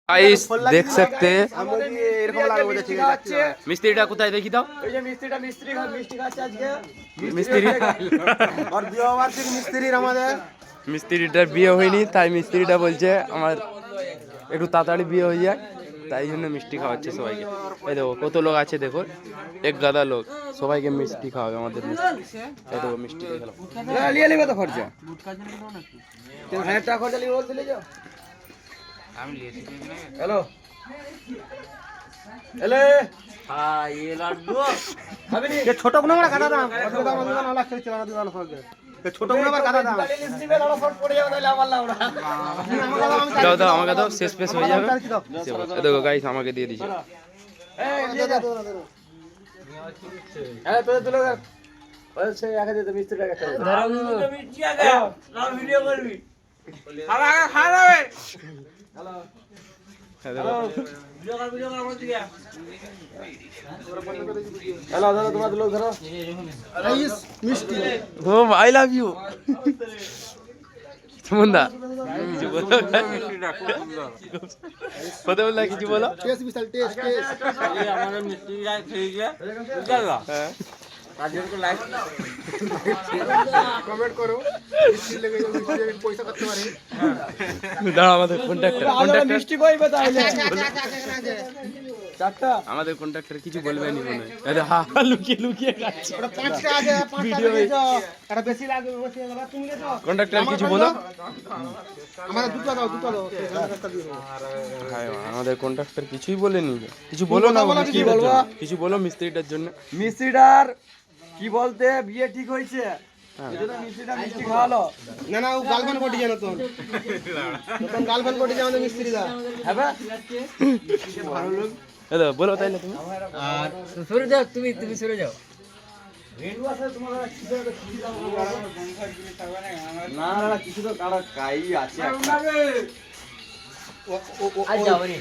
Guys देख सकते हैं মিস্ত্রিটা কোথায় দেখি দাও এই যে মিস্ত্রিটা মিষ্টি খাচ্ছে আজকে মিস্ত্রি আর বিয়েবার্ষিক মিস্ত্রির আমাদের মিস্ত্রিটার বিয়ে হয়নি তাই মিস্ত্রিটা বলছে আমার একটু তাড়াতাড়ি বিয়ে হয়ে যায় তাই জন্য মিষ্টি খাওয়াচ্ছে সবাইকে। এই দেখো কত লোক আছে দেখো, এক গাদা লোক, সবাইকে মিষ্টি খাওয়াবে আমাদের মিস্ত্রি। এই দেখো মিষ্টি খেলো লিয়ে লিবে তো খরচা 1000 টাকা খরচা লিয়ে বলছিলে যে আমি লিয়েছি। হ্যালো এলে হ্যাঁ ये লাড্ডু খাবি নি? ये छोटा गुना बड़ा काटा दाम कत दाम दुकान अलग से चला दुकान फक ये छोटा गुना बड़ा काटा दाम लिस्टी में लड़ा फट पड़ जाओ তাহলে আমার লাউড়া দাও দাও আমাকে দাও, শেষ পেশ হয়ে যাবে। এই দেখো গাইস আমাকে দিয়ে দিয়েছে। এই দিয়ে দে হ্যাঁ তো তুলে ওই সে আগে দে মিস্ত্রিটা কাছে ধরো মিষ্টি আগে নাও ভিডিও করবি খাওয়া খাওয়াবে। হ্যালো হ্যালো ভিডিও কর আমার দিকে হ্যালো ধরো তোমাদের লোক ধরো রাইস মিষ্টি ও আই লাভ ইউ সুমনদা কিছু বলো, কথা বললা কিছু বলো। টেস্ট বিশাল টেস্ট এই আমাদের মিষ্টিটা খেয়ে বুঝলা কাজের কো লাইক কমেন্ট করো মিষ্টি লেগে যাবে, মিষ্টি পয়সা করতে পারে। দাঁড়া আমাদের কন্ট্রাক্টর মিষ্টি কইবে তাইলে চারটা আমাদের কন্ট্রাক্টর কিছু বলবে নি মনে হয়। আরে হা লুকিয়ে লুকিয়ে খাচ্ছে। ওটা পাঁচটা আছে, পাঁচটা দিছো এটা বেশি লাগবে বেশি গেল তুমি লে তো কন্ট্রাক্টর কিছু বলো। আমাদের দুটো দাও কন্ট্রাক্টর দিও। হ্যাঁ আমাদের কন্ট্রাক্টর কিছুই বলেনি, কিছু বলো না, কি বলবো কিছু বলো মিস্ত্রিটার জন্য। মিস্ত্রিটার কি বলতে বিয়ে ঠিক হয়েছে এজন্য মিস্ত্রিটা মিষ্টি খাওয়ালো। না না ও গালবান কোটি জানো তো নতুন গালবান কোটি জানো মিস্ত্রিটা হ্যাঁ ভালো লোক। এই দেখো বলো তাইলে তুমি। আর সরে যাও, তুমি সরে যাও। রেডু আছে তোমার কিছু তো কিছু দাও না না কিছু তো কারা কাই আছে আজ যাবনি।